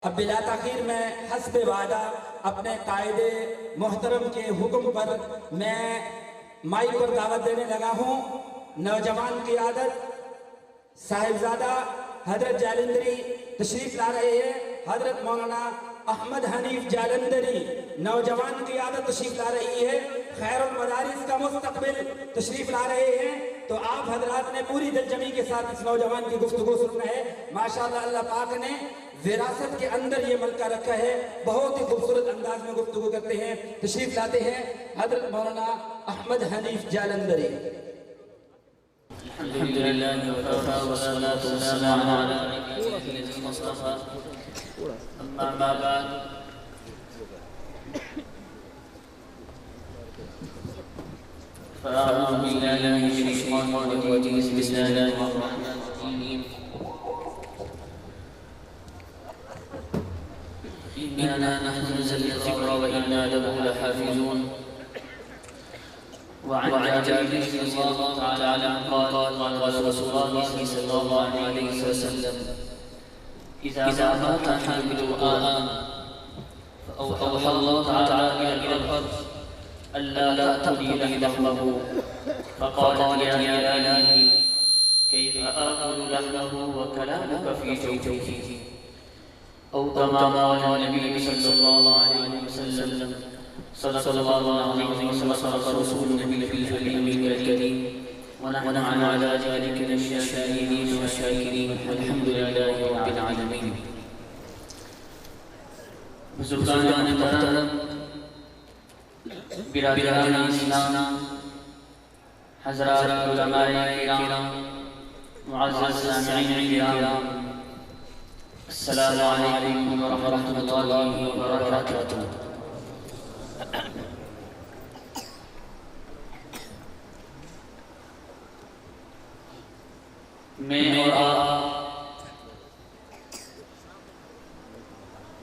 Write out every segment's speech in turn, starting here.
اب بلا تاخیر میں حسب وعدہ اپنے قائد محترم کے حکم پر میں مائک پر دعوت دینے لگا ہوں۔ نوجوان قیادت صاحبزادہ حضرت جالندری تشریف لا رہے ہیں۔ حضرت مولانا احمد حنیف جالندری نوجوان قیادت تشریف لا رہی ہے۔ خیر المدارس کا مستقبل تشریف لا رہے ہیں۔ تو آپ حضرات نے پوری دل جمی کے ساتھ اس نوجوان کی گفتگو سننا ہے۔ ماشاءاللہ اللہ پاک نے وراثت کے اندر یہ ملکہ رکھا ہے، بہت ہی خوبصورت انداز میں گفتگو کرتے ہیں۔ تشریف لاتے ہیں حضرت مولانا احمد حنیف جالندری۔ الحمدللہ وکفا والصلاة والسلام علی عبادہ الذین اصطفیٰ اما بعد فاعوذ باللہ من الشیطان الرجیم بسم اللہ الرحمن الرحیم إنا نحن نزلنا الذكر وإنا له لحافظون وعن جابر رضي الله تعالى عنه قال قال رسول الله صلى الله عليه وسلم إذا مات حامل القرآن فأوحى الله تعالى إلى الأرض ألا تأكل لحمه فقال يا إلهي كيف آكل لحمه وكلامك في جوفه أو كما قال النبي صلى الله عليه وسلم صدق الله العظيم وصدق رسول النبي الأمين الكريم ونحن على ذلك من الشاهدين والشاكرين والحمد لله رب العالمين. بزرگان محترم، برادران اسلام، حضرات علماء کرام، معزز سامعین کرام، السلام علیکم ورحمۃ اللہ وبرکاتہ۔ میں اور آپ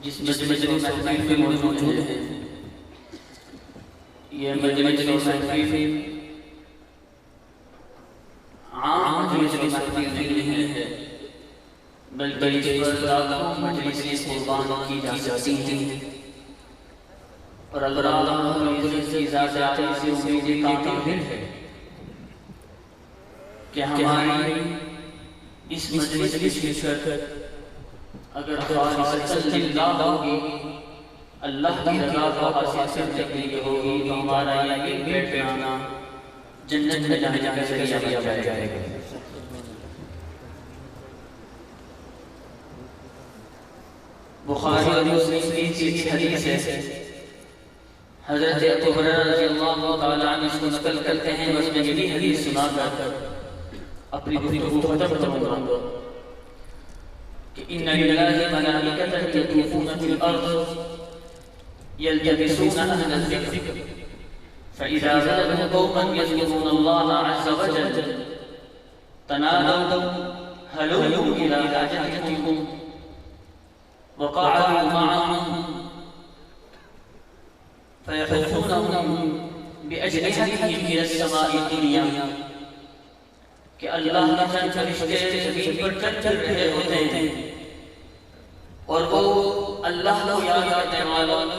جس مجلس محفل میں موجود ہیں، یہ مجلس محفل عام مجلس محفل نہیں ہے، بلکہ اس پر لاکھوں مجلس قربان کی جاتی ہیں، اور اللہ رب العزت کی ذات سے امید کامل ہے کہ ہماری اس مجلس کی شرکت اگر خالصۃ للہ ہوگی، اللہ کی رضا کو حاصل کرنے کے لیے ہوگی، تو ہمارا یہ بیٹھنا جنت میں جانے کا ذریعہ بن جائے گا۔ بخاری اور مسلم کی حدیث ہے، حضرت ابو ہریرہ رضی اللہ تعالیٰ عنہ اس کو نقل کرتے ہیں، اس میں یہ حدیث سنا کر اپنی گفتگو ختم کروں گا کہ ان للہ ملائکۃ یطوفون فی الارض یلتمسون اہل الذکر فاذا وجدوا قوما یذکرون اللہ عز وجل تنادوا هلموا الى حاجتکم وقعدوا معهم فيحثونهم بأجنحتهم إلى السماء الدنيا کہ اللہ کے چند فرشتے زمین پر چل چل رہے ہوتے ہیں اور وہ اللہ کو یاد کرنے والوں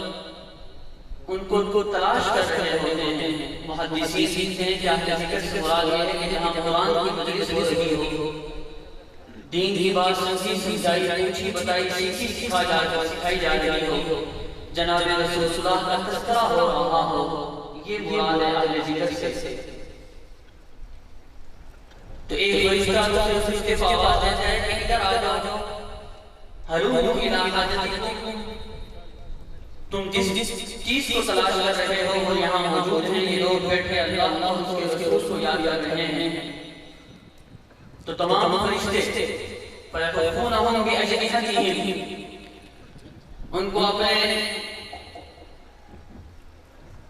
ان کو تلاش کر رہے ہوتے ہیں۔ محدثین سے کیا ذکر سے مراد یہ ہے کہ جہاں قرآن کی مجلس ہو رہی ہو، دین کی بات سمجھائی پوچھی بتائی سکھائی جا رہی ہو، جناب رسول اللہ کا تذکرہ ہو رہا ہو، یہ مراد ہے اہل ذکر سے۔ تو ایک فرشتہ دوسرے فرشتے کو آواز دیتا ہے کہ ادھر آ جاؤ، ہلموا الی حاجتکم، تم جس چیز کو تلاش کر رہے ہو وہ یہاں موجود ہیں، یہ لوگ بیٹھے اللہ اور اس کے رسول کو یاد کر رہے ہیں۔ تو تمام فرشتے فیحثونہم بأجنحتہم، ان کو اپنے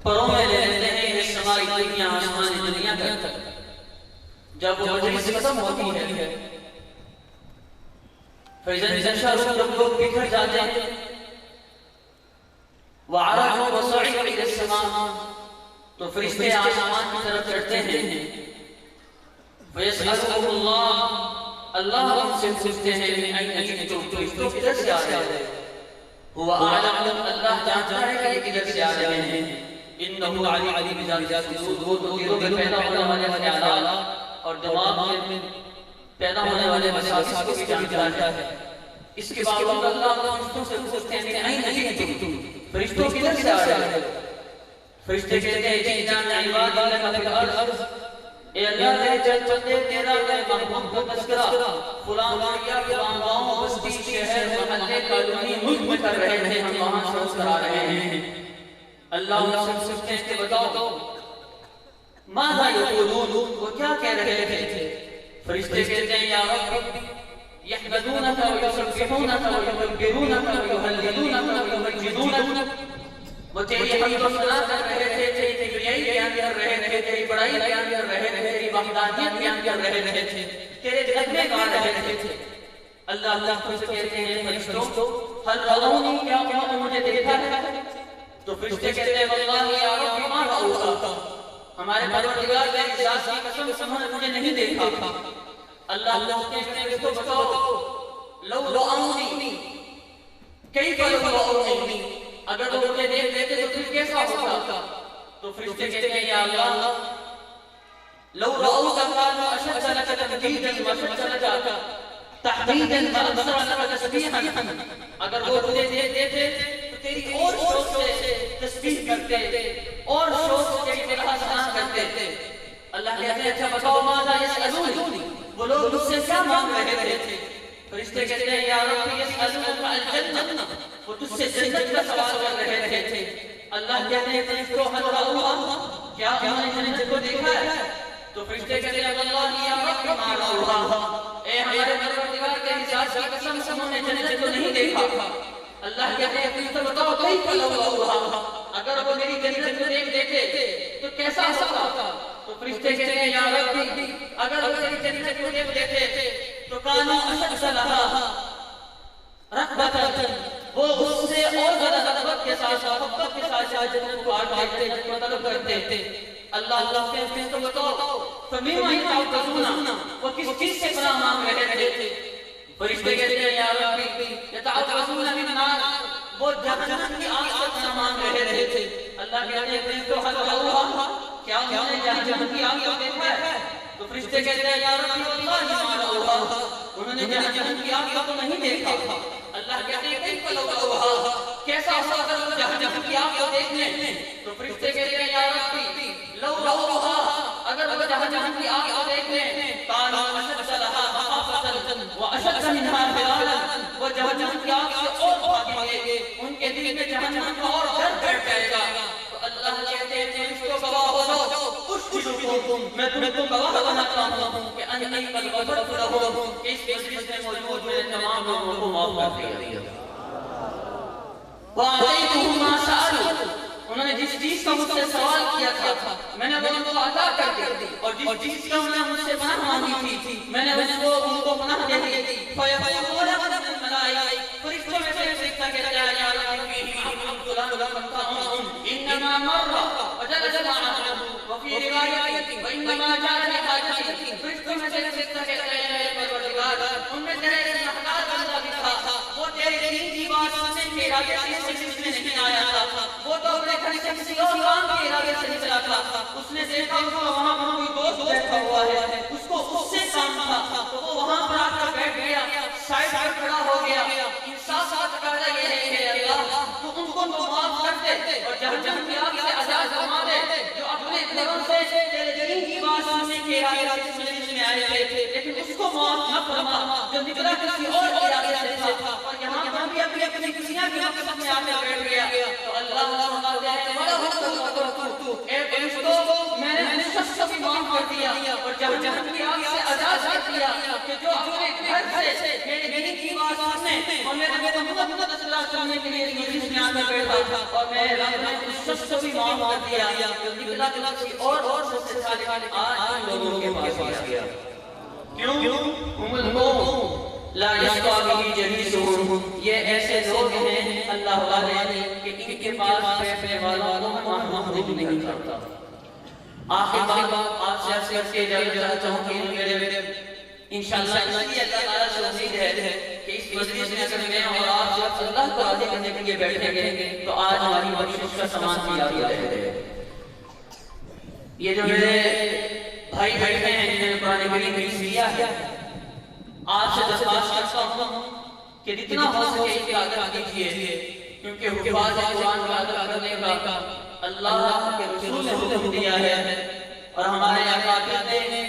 پروں میں لے لیتے ہیں یہ سمائی دنیا آسمان دنیا تک۔ جب وہ مجلس ختم ہوتی ہے، فَإِذَا انتشروا جب لوگ بکھر جاتے ہیں، وَعَرَجُوا وَصَعِدُوا إِلَى السَّمَاءِ تو فرشتے آسمان کی طرف چڑھتے ہیں، فَيَسْأَلُهُمُ اللَّهُ اللہ ہم سے پوچھتے ہیں تو کدھر سے آ رہے ہیں؟ هو اعلم، اللہ جانتا ہے کہ یہ کدھر سے آ رہے ہیں. انہ علیم بذات الصدور، دلوں میں پیدا ہونے والے خیالات اور دماغ میں پیدا ہونے والے وسواس کو بھی جانتا ہے. اس کے باوجود اللہ فرشتوں سے پوچھتے ہیں کہ نہیں تم فرشتوں کدھر سے آ رہے ہو؟ فرشتے کہتے ہیں کہ جان عباد اللہ کا الارض، اے اللہ تیرے چند بندے تیرا محبوب کا تذکرہ فلاں یا فلاں گاؤں بستی شہر محلے کالونی ملک میں کر رہے ہیں، ہم وہاں سوچ کرا رہے ہیں. اللہ سے پوچھتے ہیں کہ بتاؤ ماذا یقولون، وہ کیا کہہ رہے تھے؟ فرشتے کہتے ہیں یا رب یحمدونک ویسبحونک ویکبرونک ویہللونک ویمجدونک، وہ تیری حمد و ثنا کر رہے تھے، تیری کبریائی بیان کر رہے تھے، تیری بڑائی بیان کر رہے تھے، تیری وحدانیت بیان کر رہے تھے، تیرے غلبے گا رہے تھے. اللہ خود کہتے ہیں فرشتوں ہل رأونی، کیا انہوں نے مجھے دیکھا ہے؟ تو فرشتے کہتے ہیں واللہ یا رب ما رأوک، ہمارے پروردگار کی ذات کی قسم انہوں نے مجھے نہیں دیکھا. اللہ کہتے ہیں کہ بتاؤ لو رأونی کیف لو رأونی، اگر وہ مجھے دیکھ لیتے تو پھر کیسا ہوتا؟ تو فرشتے کہتے ہیں یا اللہ لو رأوک كانوا اشد لك تمجیدا واشد لك تحمیدا واکثر لك تسبیحا، اگر وہ مجھے دیکھ لیتے تو تیری اور شوق سے تسبیح کرتے اور شوق سے تیری ثنا کرتے. اللہ کہتے ہیں اچھا بتاؤ ماذا یسألونی، وہ لوگ مجھ سے کیا مانگ رہے تھے؟ فرشتے کہتے ہیں یا رب یسألونک الجنہ، وہ تجھ سے جنت کا سوال کر رہے تھے. اللہ کہتے ہیں فرشتوں ہل رأوہا، کیا انہوں نے جنت کو دیکھا ہے؟ تو فرشتے کہتے ہیں واللہ یا رب ما رأوہا، اے ہمارے پروردگار کی ذات کی قسم انہوں نے جنت کو نہیں دیکھا. اللہ کہتے ہیں فرشتوں بتاؤ کیف لو رأوہا، اگر وہ میری جنت کو دیکھتے تو کیسا ہوتا؟ تو فرشتے کہتے ہیں یا رب اگر وہ میری جنت کو دیکھتے تو کانوا اشد لہا رغبۃ، وہ اس سے اور زیادہ رغبت کے ساتھ محبت کے ساتھ جنت کو آتے جنت کو طلب کرتے. اللہ کہتے ہیں تو بتاؤ فمیما یتعوذون، وہ کس چیز سے پناہ مانگ رہے تھے؟ فرشتے کہتے ہیں یا رب یتعوذون من النار، وہ جہنم کی آگ سے پناہ مانگ رہے تھے. اللہ کہتے ہیں فرشتوں ہل رأوہا، کیا انہوں نے جہنم کی آگ کو دیکھا ہے؟ تو فرشتے کہتے ہیں یا رب واللہ ما رأوہا، انہوں نے جہنم کی آگ کو نہیں دیکھا. اللہ کہتے ہیں کیف لو رأوہا، کیسا ہوگا اگر وہ جہنم کی آگ کو دیکھ لیں؟ تو فرشتے کہتے ہیں یا رب لو رأوہا، اگر وہ جہنم کی آگ کو دیکھ لیں کانوا اشد لہا مخافۃ واشد منہا فرارا، وہ جہنم کی آگ سے اور بھاگیں گے، ان کے دل میں جہنم کا اور ڈر بیٹھ جائے گا. تو اللہ کہتے ہیں فرشتوں گواہ ہو جاؤ، اشہدکم، میں تم کو گواہ بناتا ہوں کہ انی قد غفرت لہم، اس مجلس میں موجود میرے تمام لوگوں کو معاف کر دیا. وَآتَيْتُهُمْ مَا سَأَلُوا، انہوں نے جس چیز کا مجھ سے سوال کیا تھا میں نے ان کو عطا کر دی، اور جس چیز کا انہوں نے مجھ سے پناہ مانگی تھی میں نے ان کو پناہ دے دی. فَيَقُولُونَ مِنَ الْمَلَائِكَةِ، فرشتوں میں سے فرشتہ کہتا ہے یا رب انما مر وجلس معه وفي رواية وانما جاء لحاجته، فرشتوں میں سے فرشتہ کہتا ہے اے پروردگار ان میں تیرے محتاج بندہ بھی تھا، وہ تیرے دین کی بات سننے کے ارادے سے مجلس میں نہیں آیا تھا، وہ تو اپنے گھر سے کسی اور کام کے ارادے سے نکلا تھا. اس نے دیکھا اس کو وہاں کوئی دوست بیٹھا ہوا ہے، اس کو اس سے کام تھا تو وہ وہاں پر آ کر بیٹھ گیا، سائڈ پر کھڑا ہو گیا. انصاف کا تقاضا یہ ہے کہ اللہ تو ان کو معاف کر دے اور جہنم کی آگ سے آزاد فرما دے جو اپنے گھروں سے تیرے دین کی بات سننے کے ارادے سے مجلس میں آئے تھے، لیکن اس کو معاف نہ فرما جو نکلا کسی اور ارادے سے تھا اور یہاں پر بھی اپنی کسیاں کے مقصد میں آ کر بیٹھ گیا. تو اللہ فرماتا ہے اے فرشتوں میں نے اس شخص کو معاف کر دیا اور جہنم کی آگ سے آزاد کر دیا کہ جو اپنے گھر سے میرے دین کی بات سننے اور میرے محمد صلی اللہ علیہ وسلم کے لیے مجلس میں آ کر بیٹھا تھا، اور میں رب نے اس شخص کو بھی معاف کر دیا جو نکلا کسی اور شخص سے صالح آج لوگوں کے پاس گیا. کیوں؟ ہم القوم لا یشقی بہ جلیسہم، یہ ایسے لوگ ہیں اللہ والے کہ ان کے پاس بیٹھنے والوں کو محروم نہیں کرتا. آخر بات آپ سے عرض کر کے جانا چاہتا ہوں کہ میرے انشاءاللہ اللہ تعالیٰ سے امید ہے کہ اس مجلس میں اگر میں اور آپ جب اللہ کو راضی کرنے کے لیے بیٹھیں گے تو آج ہماری بخشش کا سامان تیار ہو جائے گا۔ یہ جو میرے بھائی بیٹھے ہیں جنہوں نے قرآن کریم کی سیا ہے، آپ سے درخواست کرتا ہوں کہ جتنا ہو سکے اس کی عادت کیجیے، کیونکہ حفاظ قرآن کی عادت کرنے کا اللہ کے رسول نے حکم دیا ہے، اور ہمارے اکابر نے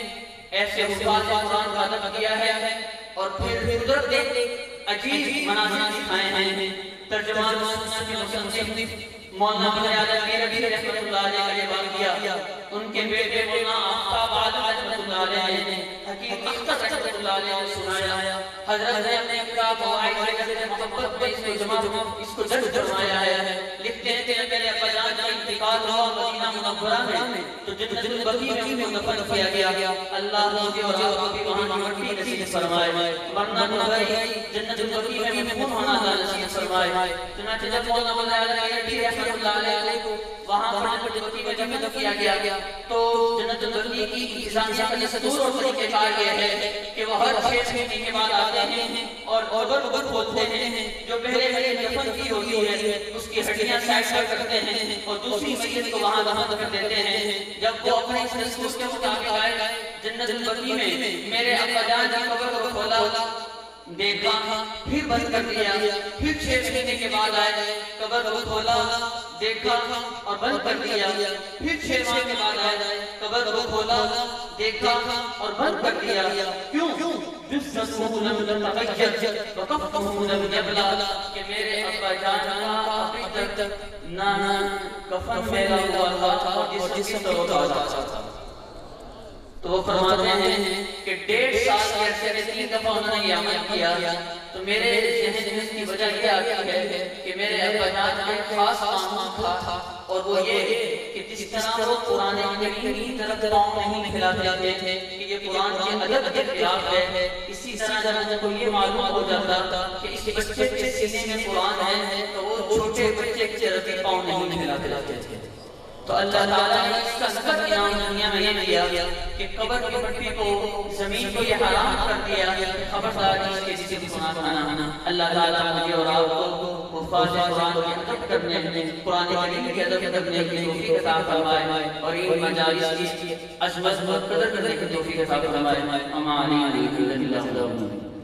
ایسے حفاظ قرآن کا عادت کیا ہے اور پھر قدرت نے عجیب مناظر دکھائے ہیں۔ ترجمان سنت کے مصنف مولانا بنیاد امیر ابی رحمۃ اللہ علیہ کا واقعہ، ان کے بیٹے مولانا آفتاب عالم رحمۃ اللہ علیہ نے حکیم اختر رحمۃ اللہ علیہ نے سنایا۔ حضرت نے اپنے کتاب و عائشہ سے محبت میں اس کو درج فرمایا ہے۔ لکھتے ہیں کہ میرے ابا جان کا انتقال ہوا مدینہ منورہ میں، تو جنت البقیع میں ان کو دفن کیا گیا۔ اللہ مجھے اور آپ کو بھی وہاں کی مٹی نصیب فرمائے، ورنہ گئی جنت البقیع میں خون ہونا نصیب فرمائے۔ چنانچہ جب مولانا بنیاد امیر اللہ علیہ کو وہاں پر جنت البقیع میں دفن کیا گیا تو جنت البقیع کی انتظامیہ کا دستور اور طریقہ کار یہ ہے کہ وہ ہر 6 مہینے کے بعد آتے ہیں اور قبر کھولتے ہیں، جو پہلے دفن کی ہوتی ہے اس کی ہڈیاں سائڈ کرتے ہیں اور دوسری میت کو وہاں دفن دیتے ہیں۔ جب وہ اپنے اس دستور کے مطابق آئے جنت البقیع میں میرے ابا جان کی قبر کو کھولا، دیکھا، پھر بند کر دیا، پھر 6 مہینے کے بعد آئے، قبر کو کھولا، دیکھا اور بند کر دیا، پھر 6 ماہ کے بعد آئے، قبر کو کھولا، دیکھا اور بند کر دیا۔ کیوں؟ جثته لم تتغیر وکفه لم یبلا، کہ میرے ابا جان کا ابھی تک نہ کفن میرا ہوا تھا اور جسم تازہ تھا۔ تو وہ فرماتے ہیں کہ 1.5 سال کے عرصے میں 3 دفعہ انہوں نے یہ عمل کیا، تو میرے ذہن میں اس کی وجہ یہ آتی ہے کہ میرے ابا جان کا ایک خاص کام تھا، اور وہ یہ کہ جس طرح وہ قرآن کریم کی طرف پاؤں نہیں پھیلاتے تھے کہ یہ قرآن کے ادب کے خلاف ہے، اسی طرح جب ان کو یہ معلوم ہو جاتا تھا کہ اس بچے کے سینے میں قرآن ہے تو وہ چھوٹے بچے کے طرف پاؤں نہیں پھیلاتے تھے۔ تو اللہ تعالیٰ نے اس کا نقد انعام دنیا میں یہ دیا کہ قبر کی مٹی کو، زمین کو یہ حرام کر دیا کہ خبردار اس کے جسم کو نہ کھانا۔ اللہ تعالیٰ مجھے اور آپ کو حفاظ قرآن کی ادب کرنے، قرآن کریم کی ادب کرنے کی توفیق عطا فرمائے اور ان مجالس کی عظمت و قدر کرنے کی توفیق عطا فرمائے۔ امان علیکم اللہ۔